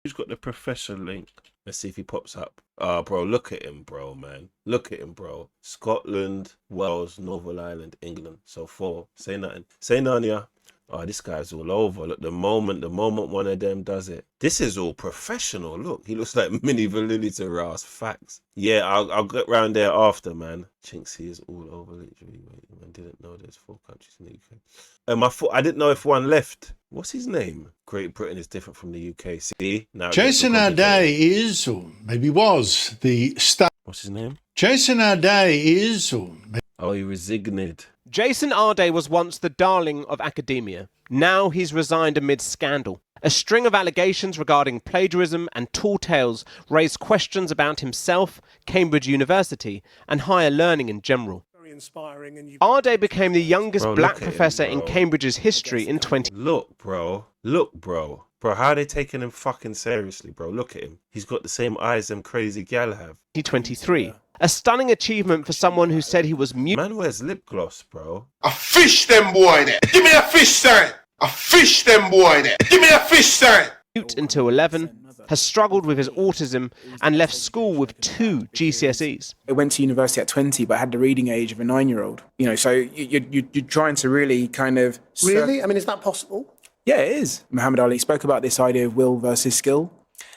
Who's got the professor link? Let's see if he pops up. Ah, bro, look at him, bro, man. Look at him, bro. Scotland, Wales, Northern Ireland, England. So 4. Say nothing. Say none, yeah. Oh, this guy's all over. Look, the moment one of them does it. This is all professional. Look, he looks like Mini Valili to Ras. Facts. Yeah, I'll get round there after, man. CHINX is all over, literally. Wait, I didn't know there's 4 countries in the UK. I didn't know if one left. What's his name? Great Britain is different from the UK. See? Now Jason Arday is, or maybe was, the star. What's his name? Jason Arday is, or maybe... Oh, he resigned. Jason Arday was once the darling of academia. Now he's resigned amid scandal. A string of allegations regarding plagiarism and tall tales raised questions about himself, Cambridge University, and higher learning in general. Arday became the youngest black professor in Cambridge's history in 20... Look, bro. Look, bro. Bro, how are they taking him fucking seriously, bro? Look at him. He's got the same eyes them crazy gal have. 2023. A stunning achievement for someone who said he was mute. Man wears lip gloss, bro. I fish them boy there. Give me a fish sign. I fish them boy there. Give me a fish sign. Mute until 11, has struggled with his autism and left school with 2 GCSEs. I went to university at 20, but had the reading age of a 9-year-old. You know, so you're trying to really kind of... Really? I mean, is that possible? Yeah, it is. Muhammad Ali spoke about this idea of will versus skill.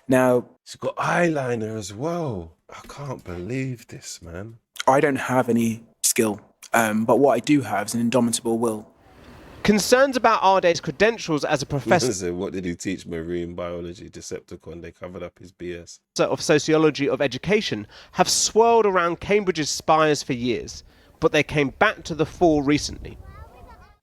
Now... He's got eyeliner as well. I can't believe this, man. I don't have any skill, but what I do have is an indomitable will. Concerns about Arday's credentials as a professor So what did he teach? Marine biology, Decepticon. They covered up his BS. of sociology of education have swirled around Cambridge's spires for years, but they came back to the fore recently.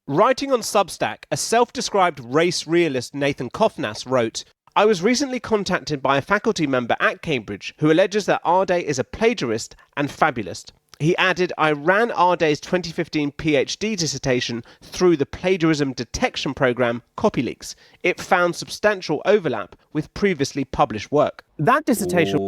Writing on Substack, a self-described race realist Nathan Kofnas wrote, I was recently contacted by a faculty member at Cambridge who alleges that Arday is a plagiarist and fabulist. He added, I ran Arday's 2015 PhD dissertation through the plagiarism detection program CopyLeaks. It found substantial overlap with previously published work. That dissertation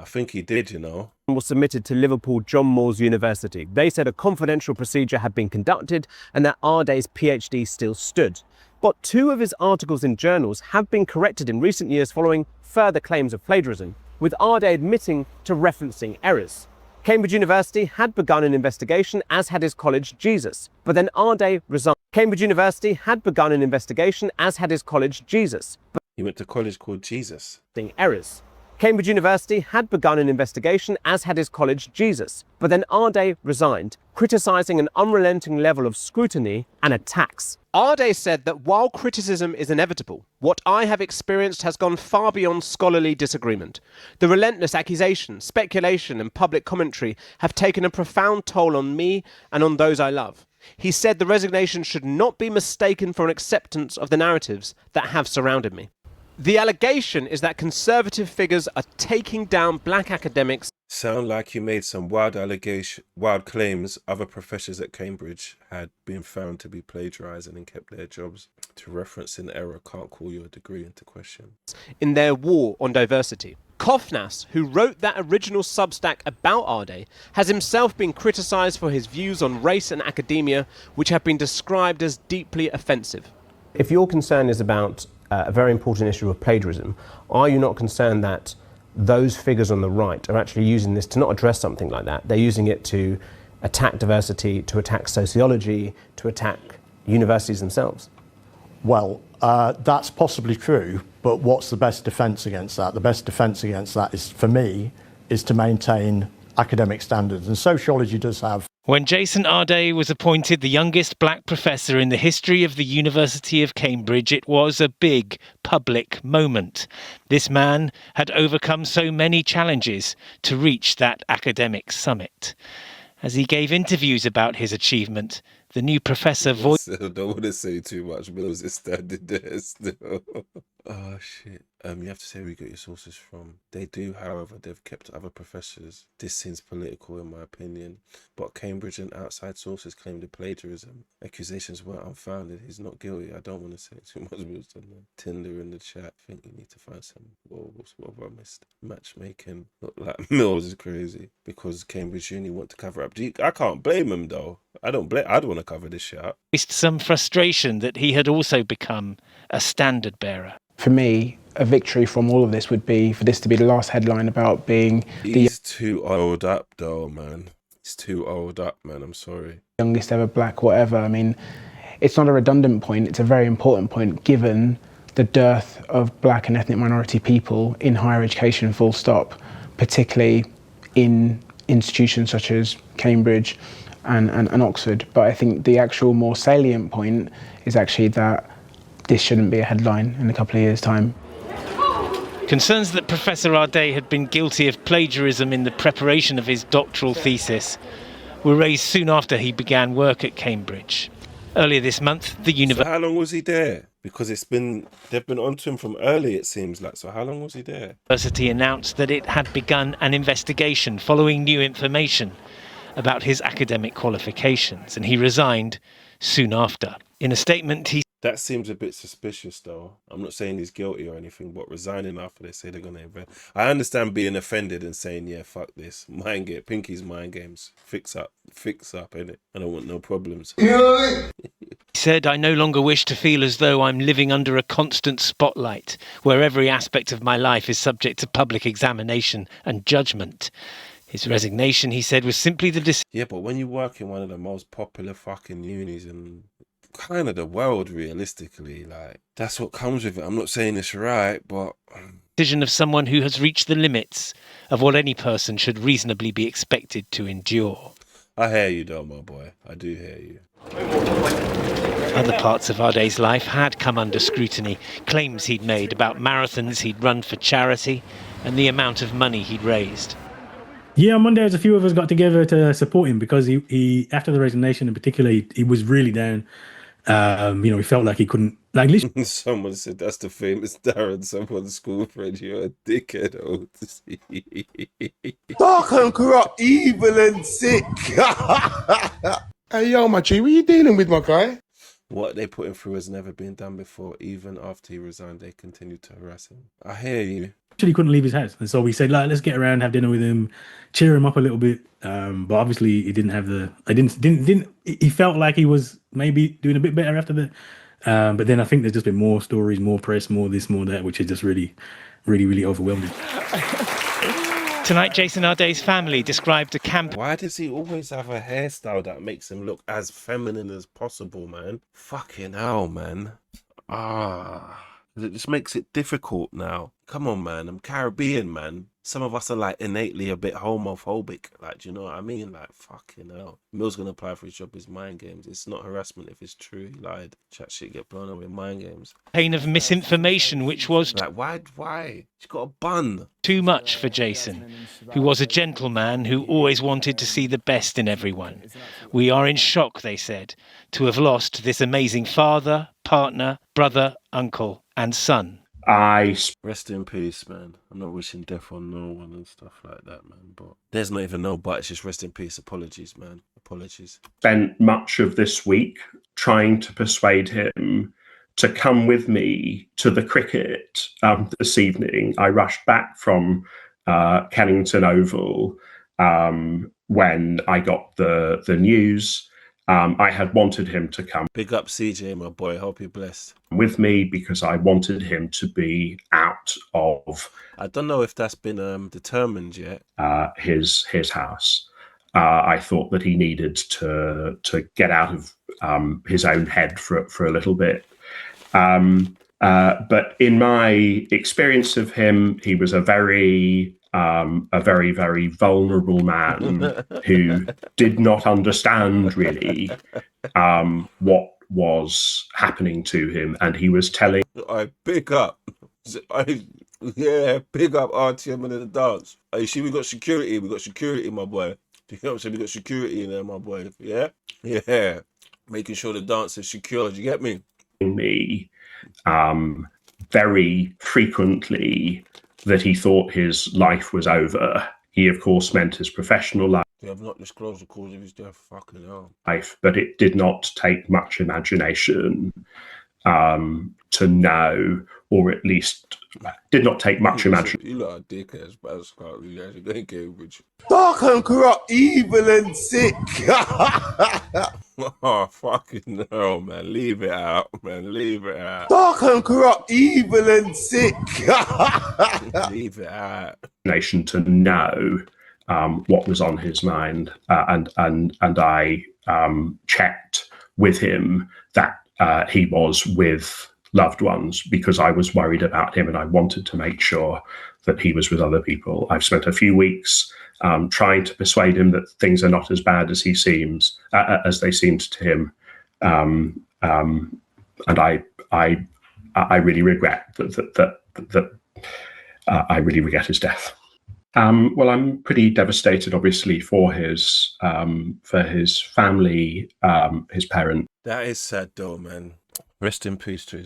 I think he did, you know. Was submitted to Liverpool John Moores University. They said a confidential procedure had been conducted and that Arday's PhD still stood. But 2 of his articles in journals have been corrected in recent years following further claims of plagiarism, with Arday admitting to referencing errors. Cambridge University had begun an investigation, as had his college, Jesus, but then Arday resigned. Cambridge University had begun an investigation, as had his college, Jesus. He went to college called Jesus. Errors. Cambridge University had begun an investigation, as had his college, Jesus, but then Arday resigned, criticising an unrelenting level of scrutiny and attacks. Arday said that while criticism is inevitable, what I have experienced has gone far beyond scholarly disagreement. The relentless accusation, speculation and public commentary have taken a profound toll on me and on those I love. He said the resignation should not be mistaken for an acceptance of the narratives that have surrounded me. The allegation is that conservative figures are taking down black academics. Sound like you made some wild claims other professors at Cambridge had been found to be plagiarising and kept their jobs. To reference in error can't call your degree into question. In their war on diversity. Kofnas, who wrote that original Substack about Arday, has himself been criticised for his views on race and academia, which have been described as deeply offensive. If your concern is about a very important issue of plagiarism, are you not concerned that those figures on the right are actually using this to not address something like that? They're using it to attack diversity, to attack sociology, to attack universities themselves. Well, that's possibly true, but what's the best defence against that? The best defence against that is, for me, is to maintain academic standards. And sociology does have... When Jason Arday was appointed the youngest black professor in the history of the University of Cambridge, it was a big public moment. This man had overcome so many challenges to reach that academic summit. As he gave interviews about his achievement, the new professor voiced... I don't want to say too much, but I was just standing there still. Oh, shit. You have to say where you get your sources from. They do, however, they've kept other professors. This seems political in my opinion. But Cambridge and outside sources claim the plagiarism. Accusations were unfounded. He's not guilty. I don't want to say too much. Tinder in the chat. I think you need to find some... What have I missed? Matchmaking. Look like Mills is crazy. Because Cambridge Uni want to cover up. I can't blame him though. I'd want to cover this shit up. Some frustration that he had also become a standard bearer. For me, a victory from all of this would be for this to be the last headline about being He's too old up, though, man. He's too old up, man. I'm sorry. youngest ever black whatever. I mean, it's not a redundant point, it's a very important point given the dearth of black and ethnic minority people in higher education, full stop, particularly in institutions such as Cambridge and Oxford. But I think the actual more salient point is actually that this shouldn't be a headline in a couple of years' time. Concerns that Professor Arday had been guilty of plagiarism in the preparation of his doctoral thesis were raised soon after he began work at Cambridge. Earlier this month, the So university how long was he there? Because they've been onto him from early, it seems like. So how long was he there? announced that it had begun an investigation following new information about his academic qualifications, and he resigned soon after. In a statement, he That seems a bit suspicious, though. I'm not saying he's guilty or anything, but resigning after they say they're going to invest. I understand being offended and saying, yeah, fuck this. Pinky's mind games. Fix up, innit? I don't want no problems. said, "I no longer wish to feel as though I'm living under a constant spotlight, where every aspect of my life is subject to public examination and judgment." His resignation, he said, was simply the decision. Yeah, but when you work in one of the most popular fucking unis in kind of the world, realistically, like, that's what comes with it. I'm not saying it's right, but Decision of someone who has reached the limits of what any person should reasonably be expected to endure. I hear you, though, my boy. I do hear you. Other parts of Arday's life had come under scrutiny. Claims he'd made about marathons he'd run for charity and the amount of money he'd raised. Yeah, on Monday, a few of us got together to support him because he after the resignation in particular, he was really down. He felt like he couldn't, like, literally. Someone said that's the famous Darren, someone's school friend. You're a dickhead, old. Dark and corrupt, evil and sick. Hey, yo, my G, what are you dealing with, my guy? What they put him through has never been done before. Even after he resigned, they continued to harass him. I hear you. Actually couldn't leave his house, and so we said, like, let's get around, have dinner with him, cheer him up a little bit. But obviously he didn't have the. He felt like he was maybe doing a bit better after that. But then I think there's just been more stories, more press, more this, more that, which is just really, really, really overwhelming. Tonight, Jason Arday's family described a camp. Why does he always have a hairstyle that makes him look as feminine as possible, man? Fucking hell, man. It just makes it difficult now. Come on, man. I'm Caribbean, man. Some of us are like innately a bit homophobic. Like, do you know what I mean? Like, fucking hell. Mill's gonna apply for his job is mind games. It's not harassment if it's true. He lied. Chat shit get blown away. Mind games. Pain of misinformation, which was like, why? She's got a bun. Too much for Jason, who was a gentleman who always wanted to see the best in everyone. We are in shock, they said, to have lost this amazing father, partner, brother, uncle, and son. Rest in peace, man. I'm not wishing death on no one and stuff like that, man. But there's not even no but. It's just rest in peace. Apologies, man. Apologies. Spent much of this week trying to persuade him to come with me to the cricket this evening. I rushed back from Kennington Oval when I got the news. I had wanted him to come. Big up CJ, my boy. Hope you're blessed. With me because I wanted him to be out of. I don't know if that's been determined yet. His house. I thought that he needed to get out of his own head for a little bit. But in my experience of him, he was a very, very vulnerable man who did not understand really what was happening to him, and he was telling. I big up. Big up RTM and the dance. You see, we got security. We got security, my boy. You know what I'm saying? We got security in there, my boy. Yeah. Making sure the dance is secure. Do you get me? Me, very frequently that he thought his life was over. He, of course, meant his professional life. They have not disclosed the cause of his death. Fucking hell. But it did not take much imagination to know, or at least did not take much imagination. You lot are dickheads, but it's quite really actually going Cambridge. Dark and corrupt, evil and sick. Oh, fucking hell, man. Leave it out, man. Leave it out. Dark and corrupt, evil and sick. Leave it out. Nation to know what was on his mind, and I checked with him that he was with loved ones, because I was worried about him and I wanted to make sure that he was with other people. I've spent a few weeks trying to persuade him that things are not as bad as he seems, as they seemed to him, and I really regret that I really regret his death. Well, I'm pretty devastated, obviously, for his family, his parents. That is sad, though, man. Rest in peace to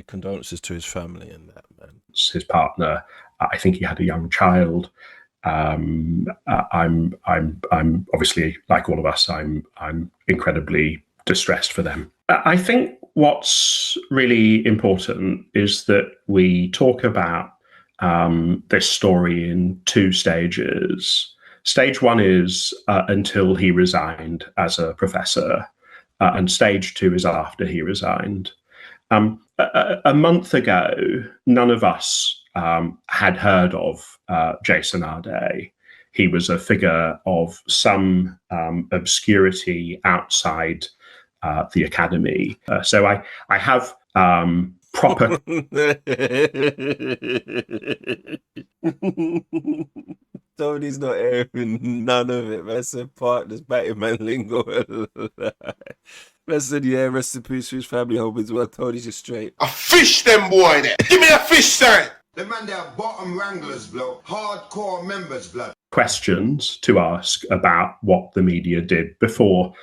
condolences to his family and that, man. His partner. I think he had a young child. I'm obviously, like all of us, I'm incredibly distressed for them. I think what's really important is that we talk about this story in two stages. Stage one is until he resigned as a professor, and stage two is after he resigned. A month ago, none of us had heard of Jason Arday. He was a figure of some obscurity outside the academy. So I have proper. Tony's not airing none of it. Man said partners, Batman lingo. Man said, yeah, rest in peace to his family home as well. Tony's just straight. I fish them boy there. Give me a fish sign. The man there, bottom wranglers, blood. Hardcore members, blood. Questions to ask about what the media did before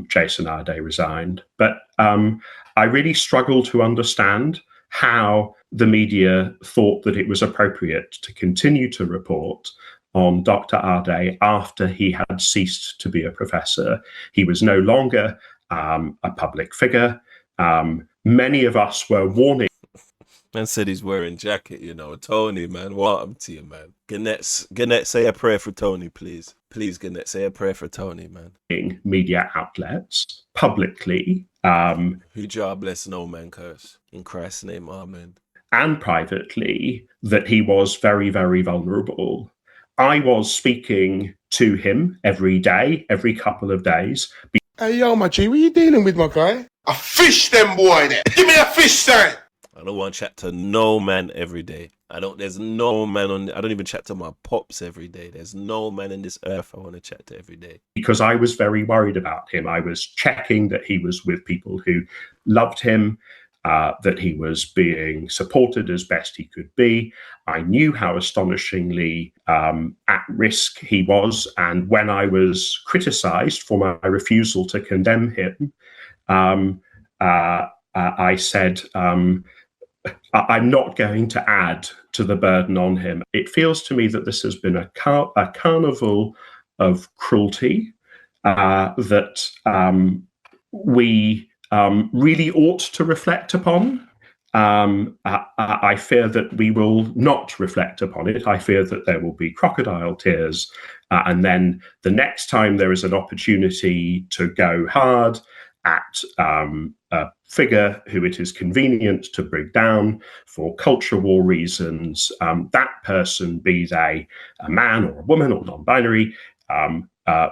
Jason Arday resigned. But I really struggle to understand how the media thought that it was appropriate to continue to report on Dr. Arday after he had ceased to be a professor. He was no longer a public figure. Many of us were warning. Man said he's wearing jacket, you know. Tony, man, welcome to you, man. Gannett, say a prayer for Tony, please. Please, Gannett, say a prayer for Tony, man. Media outlets publicly. Who jar bless no man curse. In Christ's name, amen. And privately, that he was very, very vulnerable. I was speaking to him every day, every couple of days. Hey, yo, my G, what you dealing with, my guy? I fish them boy there. Give me a fish sign. I don't want to chat to no man every day. There's no man I don't even chat to my pops every day. There's no man in this earth I want to chat to every day. Because I was very worried about him. I was checking that he was with people who loved him, that he was being supported as best he could be. I knew how astonishingly at risk he was. And when I was criticized for my refusal to condemn him, I said, I'm not going to add to the burden on him. It feels to me that this has been a carnival of cruelty that we really ought to reflect upon. I fear that we will not reflect upon it. I fear that there will be crocodile tears. And then the next time there is an opportunity to go hard at a figure who it is convenient to bring down for culture war reasons, that person, be they a man or a woman or non-binary,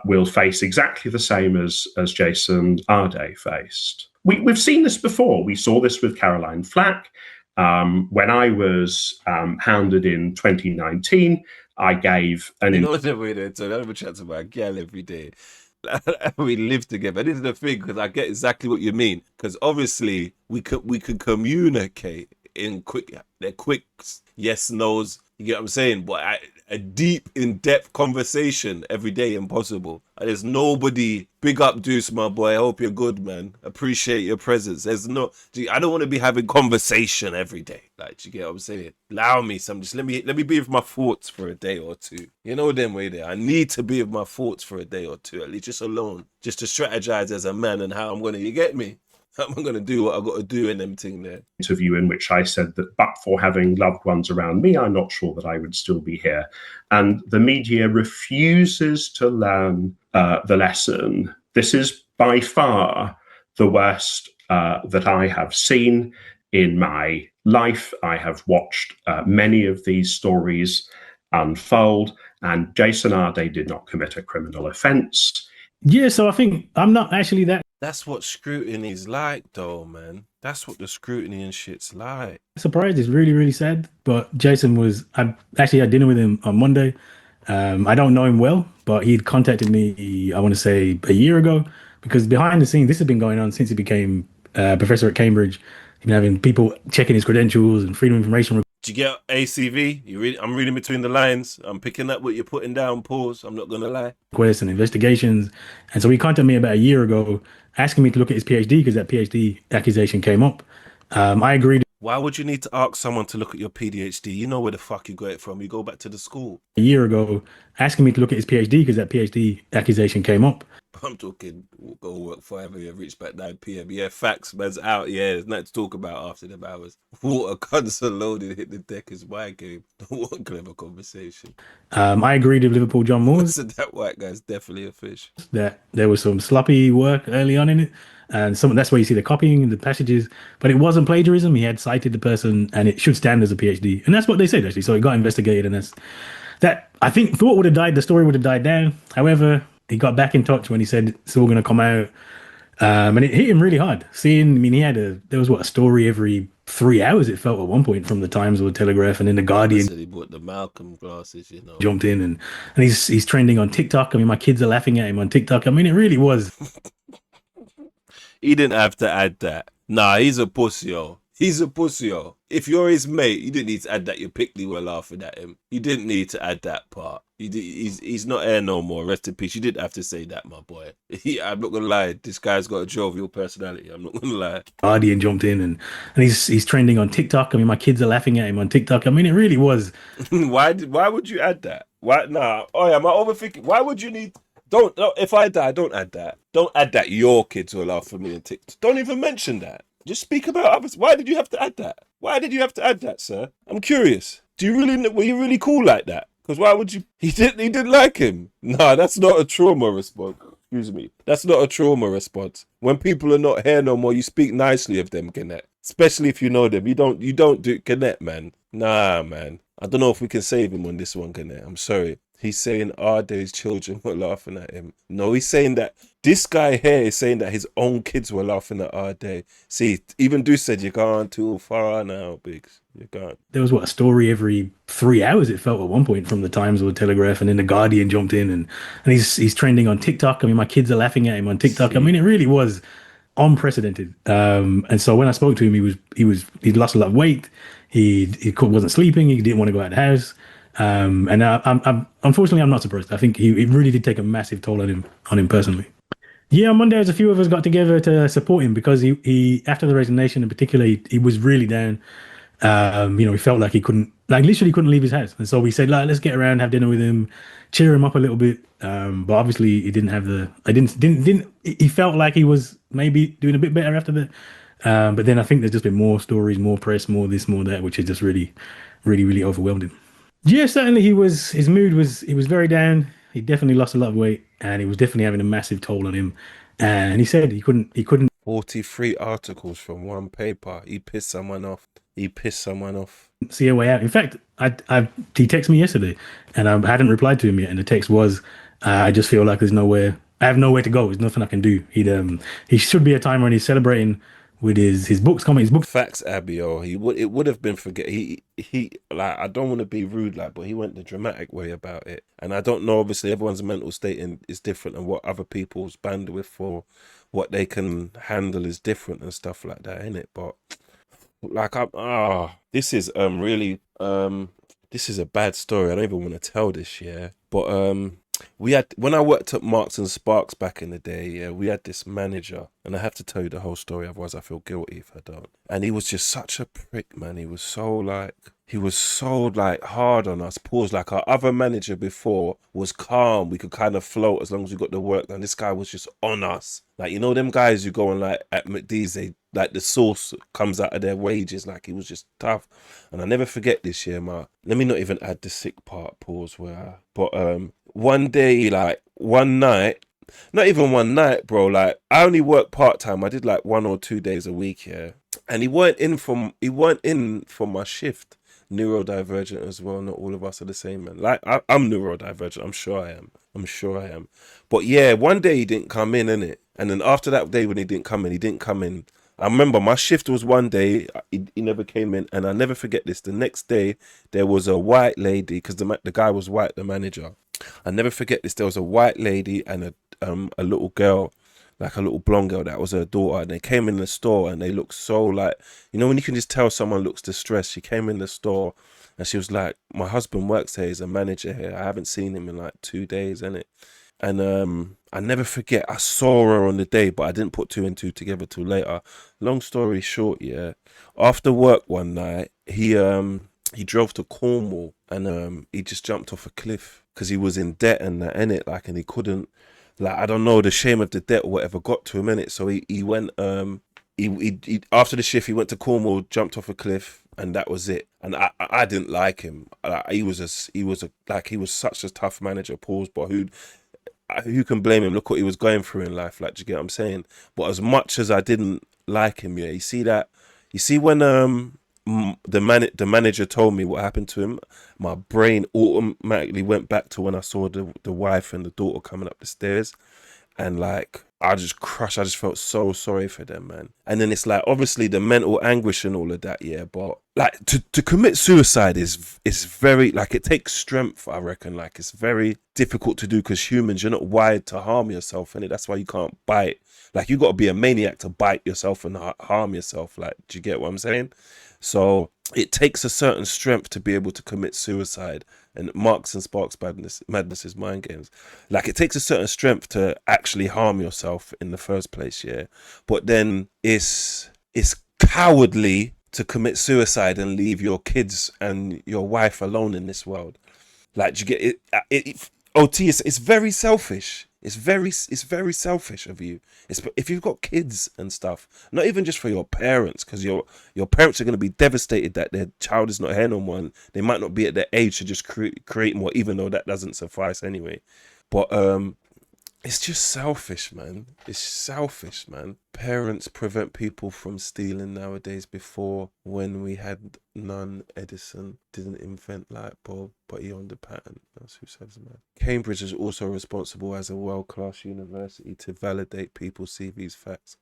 will face exactly the same as Jason Arday faced. We've seen this before. We saw this with Caroline Flack. When I was hounded in 2019, I gave an... You know what we're doing? So I don't chat to my girl every day. We live together. This is the thing, because I get exactly what you mean. Because obviously we could communicate in quick yes, no's. You get what I'm saying? But a deep, in-depth conversation every day, impossible. There's nobody. Big up, Deuce, my boy. I hope you're good, man. Appreciate your presence. I don't want to be having conversation every day. Like, do you get what I'm saying? Allow me some. Just let me be with my thoughts for a day or two. You know them way there. I need to be with my thoughts for a day or two, at least just alone, just to strategize as a man and how I'm gonna. You get me? I'm going to do what I got to do in them thing there. Interview in which I said that but for having loved ones around me, I'm not sure that I would still be here. And the media refuses to learn the lesson. This is by far the worst that I have seen in my life. I have watched many of these stories unfold, and Jason Arday did not commit a criminal offence. Yeah, so I think I'm not actually that That's what scrutiny's like, though, man. That's what the scrutiny and shit's like. surprised. It's really, really sad. But Jason I actually had dinner with him on Monday. I don't know him well, but he'd contacted me, I want to say a year ago, because behind the scenes, this has been going on since he became professor at Cambridge. He's been having people checking his credentials and freedom of information. Did you get ACV? I'm reading between the lines. I'm picking up what you're putting down. Pause. I'm not going to lie. Requests and investigations. And so he contacted me about a year ago, asking me to look at his PhD because that PhD accusation came up. I agreed. Why would you need to ask someone to look at your PhD? You know where the fuck you got it from. You go back to the school. A year ago, asking me to look at his PhD because that PhD accusation came up. I'm talking, go work 5 a.m., reach back 9 p.m. Yeah, facts, man's out. Yeah, there's nothing to talk about after them hours. Water console loaded, hit the deck is my game. What a clever conversation. I agreed with Liverpool John Moores. So that white guy's definitely a fish. That there was some sloppy work early on in it. And that's where you see the copying and the passages. But it wasn't plagiarism. He had cited the person and it should stand as a PhD. And that's what they said, actually. So it got investigated. And I think thought would have died. The story would have died down. However, he got back in touch when he said it's all going to come out. And it hit him really hard. There was a story every 3 hours, it felt at one point, from the Times or the Telegraph, and then the Guardian. He bought the Malcolm glasses, you know. Jumped in and he's trending on TikTok. I mean, my kids are laughing at him on TikTok. I mean, it really was. He didn't have to add that. Nah, he's a pussy, yo. He's a pussy, yo. If you're his mate, you didn't need to add that you pickly were laughing at him. You didn't need to add that part. He's not here no more. Rest in peace. You didn't have to say that, my boy. I'm not gonna lie. This guy's got a jovial personality. I'm not gonna lie. Guardian jumped in and he's trending on TikTok. I mean, my kids are laughing at him on TikTok. I mean, it really was. Why would you add that? Why? Nah. Oh yeah, am I overthinking? Why would you need? Don't. If I die, don't add that. Don't add that. Your kids will laugh at me on TikTok. Don't even mention that. Just speak about others. Why did you have to add that? Why did you have to add that, sir? I'm curious. Were you really cool like that? Because why would you? He didn't like him. Nah, that's not a trauma response. Excuse me. That's not a trauma response. When people are not here no more, you speak nicely of them, Gannett. Especially if you know them. You don't do Gannett, man. Nah, man. I don't know if we can save him on this one, Gannett. I'm sorry. He's saying Arday's children were laughing at him. No, he's saying that this guy here is saying that his own kids were laughing at Arday. See, even Deuce said you're going too far now, Biggs. You're gone. There was a story every 3 hours, it felt at one point, from the Times or the Telegraph, and then the Guardian jumped in and he's trending on TikTok. I mean, my kids are laughing at him on TikTok. I mean, it really was unprecedented. And so when I spoke to him, he'd lost a lot of weight. He wasn't sleeping. He didn't want to go out of the house. And I'm unfortunately, I'm not surprised. I think it really did take a massive toll on him personally. Yeah, on Monday, a few of us got together to support him because he after the resignation in particular, he was really down. He felt like literally couldn't leave his house. And so we said, let's get around, have dinner with him, cheer him up a little bit. But obviously he he felt like he was maybe doing a bit better after that. But then I think there's just been more stories, more press, more this, more that, which has just really, really, really overwhelmed him. Yeah, certainly his mood was very down. He definitely lost a lot of weight and he was definitely having a massive toll on him. And he said he couldn't 43 articles from one paper. He pissed someone off. See a way out. In fact, he texted me yesterday and I hadn't replied to him yet. And the text was, I just feel like I have nowhere to go. There's nothing I can do. He should be a time when he's celebrating with his books coming. His book Facts, Abio. It would have been forget. He I don't want to be rude, but he went the dramatic way about it. And I don't know. Obviously, everyone's mental state is different, and what other people's bandwidth for what they can handle is different and stuff like that, innit? But this is really this is a bad story. I don't even want to tell this, yeah. But we had, when I worked at Marks and Sparks back in the day, yeah, we had this manager, and I have to tell you the whole story, otherwise I feel guilty if I don't. And he was just such a prick, man. He was so like hard on us. Pause. Like our other manager before was calm. We could kind of float as long as we got the work done. This guy was just on us. Like, you know, them guys who go on like at McD's, they like the sauce comes out of their wages. Like, he was just tough. And I never forget this year, let me not even add the sick part, pause, but one day, like one night, not even one night, bro, like I only work part-time. I did like 1 or 2 days a week, yeah. And he weren't in for my shift. Neurodivergent as well. Not all of us are the same, man. Like I'm neurodivergent. I'm sure I am. But yeah, one day he didn't come in, innit? And then after that day when he didn't come in. I remember my shift was one day, he never came in, and I never forget this. The next day, there was a white lady, because the guy was white, the manager. I never forget this. There was a white lady and a little girl, like a little blonde girl that was her daughter, and they came in the store and they looked so like, you know, when you can just tell someone looks distressed. She came in the store and she was like, my husband works here, he's a manager here. I haven't seen him in like 2 days, innit? And I never forget, I saw her on the day, but I didn't put 2 and 2 together till later. Long story short, yeah, after work one night, he drove to Cornwall and he just jumped off a cliff because he was in debt and that, innit? Like, and he couldn't, like, I don't know, the shame of the debt or whatever got to him, innit? So he went, he after the shift, he went to Cornwall, jumped off a cliff, and that was it. And I didn't like him. Like, he was such a tough manager, pause, but who can blame him? Look what he was going through in life. Like, do you get what I'm saying? But as much as I didn't like him, yeah, you see when the manager told me what happened to him, my brain automatically went back to when I saw the wife and the daughter coming up the stairs, and like I just crushed. I just felt so sorry for them, man. And then it's like, obviously the mental anguish and all of that, yeah, but like to commit suicide is very, like, it takes strength, I reckon. Like, it's very difficult to do because humans, you're not wired to harm yourself, and that's why you can't bite. Like, you got to be a maniac to bite yourself and harm yourself. Like, do you get what I'm saying? So it takes a certain strength to be able to commit suicide. And Marks and Sparks madness is mind games. Like, it takes a certain strength to actually harm yourself in the first place, yeah. But then it's cowardly to commit suicide and leave your kids and your wife alone in this world. Like, do you get it? OT, it's very selfish. It's very selfish of you. If you've got kids and stuff, not even just for your parents, because your parents are going to be devastated that their child is not here no more, and they might not be at their age to just create more, even though that doesn't suffice anyway. But it's just selfish, man. It's selfish, man. Parents prevent people from stealing nowadays. Before, when we had none, Edison didn't invent light bulb, but he owned the patent. That's who says, man. Cambridge is also responsible as a world-class university to validate people's CVs, facts.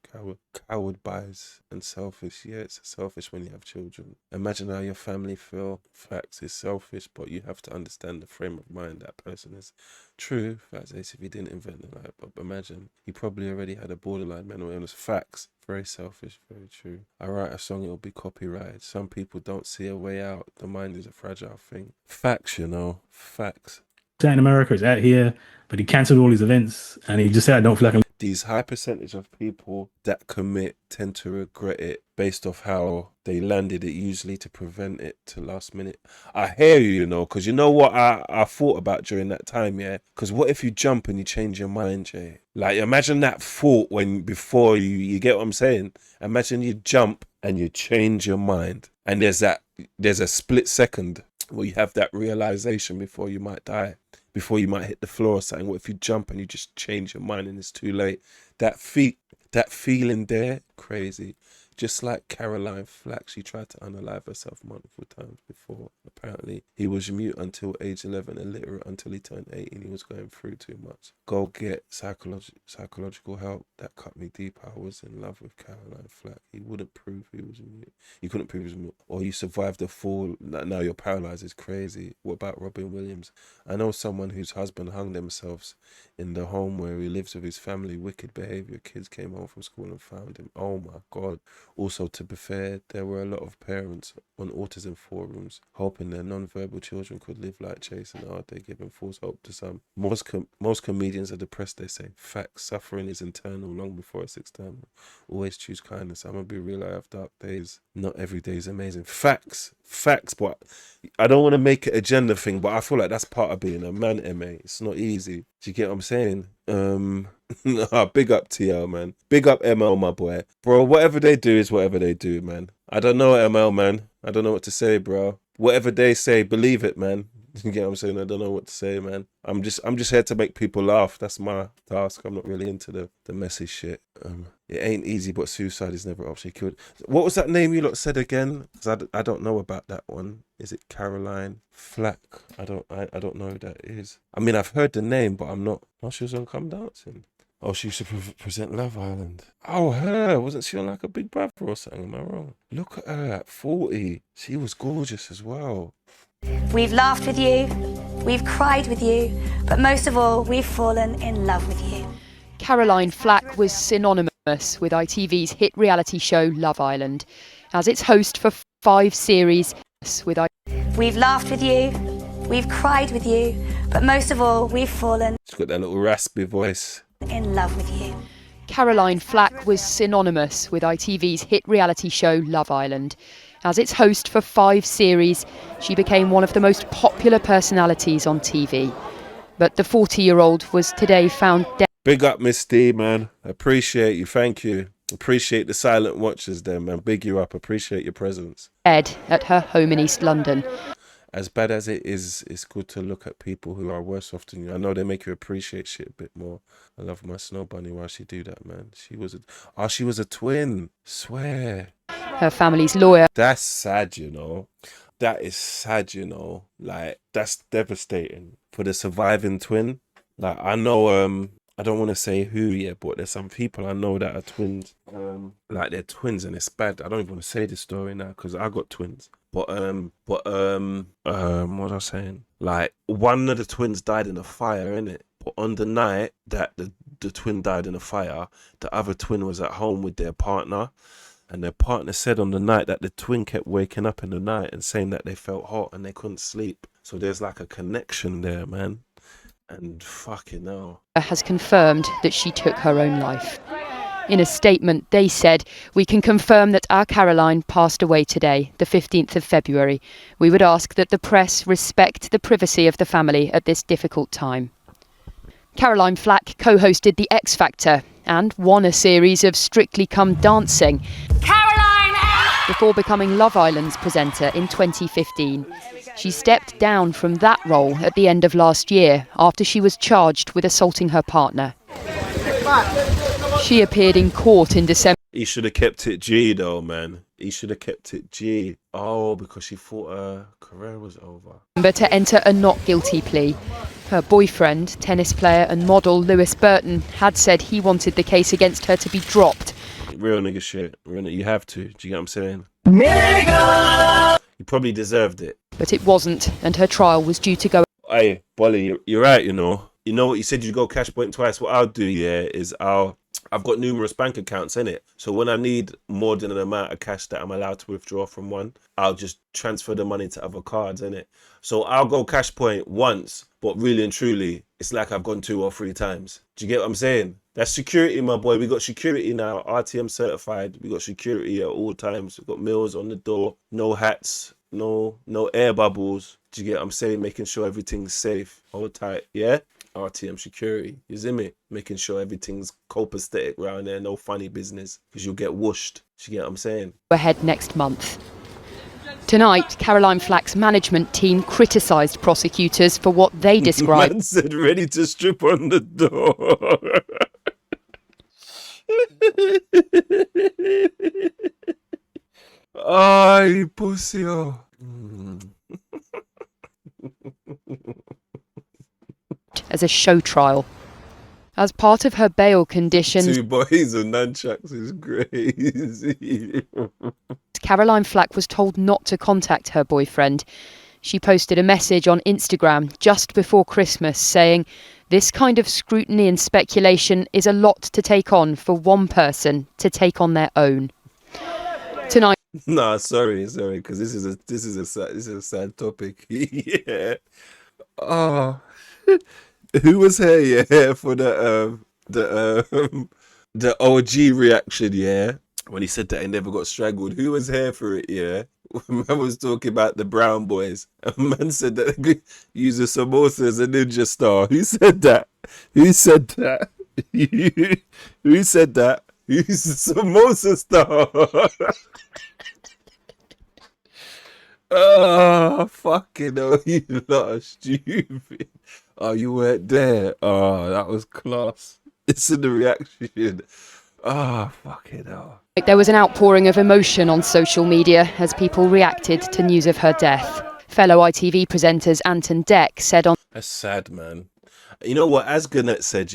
Coward buys and selfish. Yeah, it's selfish when you have children. Imagine how your family feel. Facts is selfish, but you have to understand the frame of mind that person is. True, facts is, if he didn't invent the light bulb, imagine he probably already had a borderline mental illness. Facts, very selfish, very true. I write a song, it'll be copyrighted. Some people don't see a way out. The mind is a fragile thing. Facts, you know, facts. Out in America, it's out here, but he cancelled all his events, and he just said, I don't feel like These high percentage of people that commit tend to regret it based off how they landed it, usually to prevent it to last minute. I hear you, you know, because you know what I thought about during that time, yeah? Because what if you jump and you change your mind, Jay? Like, imagine that thought before you get what I'm saying? Imagine you jump and you change your mind, and there's a split second where you have that realization before you might die, before you might hit the floor or something. What if you jump and you just change your mind and it's too late? That feeling there, crazy. Just like Caroline Flack, she tried to unalive herself multiple times before. Apparently, he was mute until age 11, illiterate until he turned 18. He was going through too much. Go get psychological help. That cut me deep. I was in love with Caroline Flack. He wouldn't prove he was mute. He couldn't prove he was mute. Or you survived the fall. Now you're paralyzed. It's crazy. What about Robin Williams? I know someone whose husband hung themselves in the home where he lives with his family. Wicked behavior. Kids came home from school and found him. Oh my God. Also, to be fair, there were a lot of parents on autism forums hoping their non-verbal children could live like Jason Arday, giving false hope to some. Most comedians are depressed, they say. Facts, suffering is internal long before it's external. Always choose kindness. I'm going to be real, I have dark days. Not every day is amazing. Facts, but I don't want to make it a gender thing, but I feel like that's part of being a man, MA. It's not easy. Do you get what I'm saying? Big up TL, man. Big up ML, my boy. Bro, whatever they do is whatever they do, man. I don't know ML, man. I don't know what to say, bro. Whatever they say, believe it, man. You get what I'm saying? I don't know what to say, man. I'm just here to make people laugh. That's my task. I'm not really into the messy shit. It ain't easy, but suicide is never an option. What was that name you lot said again? 'Cause I don't know about that one. Is it Caroline Flack? I don't know who that is. I mean, I've heard the name, but I'm not. Oh, she was on Come Dancing. Oh, she used to present Love Island. Oh, her. Wasn't she on like a Big Brother or something? Am I wrong? Look at her at 40. She was gorgeous as well. We've laughed with you, we've cried with you, but most of all, we've fallen in love with you. Caroline Flack was synonymous with ITV's hit reality show Love Island, as its host for 5 series with We've laughed with you, we've cried with you, but most of all, we've fallen She's got that little raspy voice. in love with you. Caroline Flack was synonymous with ITV's hit reality show Love Island. As its host for 5 series, she became one of the most popular personalities on TV. But the 40-year-old was today found dead. Big up, Miss D, man. Appreciate you. Thank you. Appreciate the silent watchers there, man. Big you up. Appreciate your presence. Dead at her home in East London. As bad as it is, it's good to look at people who are worse off than you. I know they make you appreciate shit a bit more. I love my snow bunny while she do that, man. She was a twin. Swear. Her family's lawyer. That's sad, you know. That is sad, you know. Like, that's devastating for the surviving twin. Like, I know, I don't want to say who yet, but there's some people I know that are twins. Like, they're twins and it's bad. I don't even want to say this story now because I got twins. But what was I saying? Like, one of the twins died in a fire, innit? But on the night that the twin died in a fire, the other twin was at home with their partner. And their partner said on the night that the twin kept waking up in the night and saying that they felt hot and they couldn't sleep. So there's like a connection there, man. And fucking hell. Has confirmed that she took her own life. In a statement, they said, "We can confirm that our Caroline passed away today, the 15th of February. We would ask that the press respect the privacy of the family at this difficult time." Caroline Flack co-hosted The X Factor and won a series of Strictly Come Dancing. Caroline! Before becoming Love Island's presenter in 2015. She stepped down from that role at the end of last year after she was charged with assaulting her partner. She appeared in court in December. He should have kept it G though, man. He should have kept it G. Oh, because she thought her career was over. To enter a not guilty plea. Her boyfriend, tennis player and model Lewis Burton, had said he wanted the case against her to be dropped. Real nigga shit. You have to. Do you get what I'm saying? Nigga! You probably deserved it. But it wasn't, and her trial was due to go. Hey, Bolly, you're right, you know. You know what, you said you'd go cash point twice. What I'll do, yeah, is I've got numerous bank accounts, innit? So when I need more than an amount of cash that I'm allowed to withdraw from one, I'll just transfer the money to other cards, innit? So I'll go cash point once, but really and truly, it's like I've gone 2 or 3 times. Do you get what I'm saying? That's security, my boy. We got security now, RTM certified. We got security at all times. We've got meals on the door, no hats, no air bubbles. Do you get what I'm saying? Making sure everything's safe. Hold tight, yeah? RTM security, you see me? Making sure everything's copacetic around there, no funny business, because you'll get whooshed. You get what I'm saying? Ahead next month. Tonight, Caroline Flack's management team criticised prosecutors for what they described. Man said ready to strip on the door. Oh, you pussy. Oh. As a show trial. As part of her bail conditions, 2 boys and nunchucks is crazy. Caroline Flack was told not to contact her boyfriend. She posted a message on Instagram just before Christmas saying, "This kind of scrutiny and speculation is a lot to take on for one person to take on their own." Nah, sorry, because this is a sad topic. Yeah. Oh, who was here? Yeah, for the OG reaction. Yeah, when he said that he never got strangled. Who was here for it? Yeah, man was talking about the Brown Boys. And man said that they could use a samosa as a ninja star. Who said that? Who said that? Who said that? Who's a samosa star? Oh, fucking hell, you lot are stupid. Oh, you weren't there. Oh, that was class. It's in the reaction. Oh, fucking hell. There was an outpouring of emotion on social media as people reacted to news of her death. Fellow ITV presenters Anton Deck said on... That's sad, man. You know what? As Gannett said,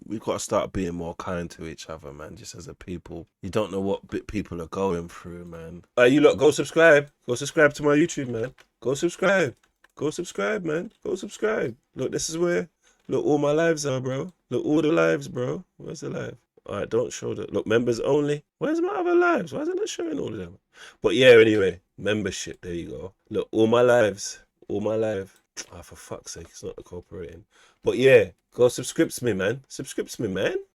we've got to start being more kind to each other, man, just as a people. You don't know what people are going through, man. You lot, go subscribe. Go subscribe to my YouTube, man. Go subscribe. Go subscribe, man. Go subscribe. Look, this is where, look, all my lives are, bro. Look, all the lives, bro. Where's the live? All right, don't show that. Look, members only. Where's my other lives? Why isn't it showing all of them? But yeah, anyway, membership. There you go. Look, all my lives. All my life. Oh, for fuck's sake, it's not cooperating. But yeah, go subscribe to me, man. Subscribe to me, man.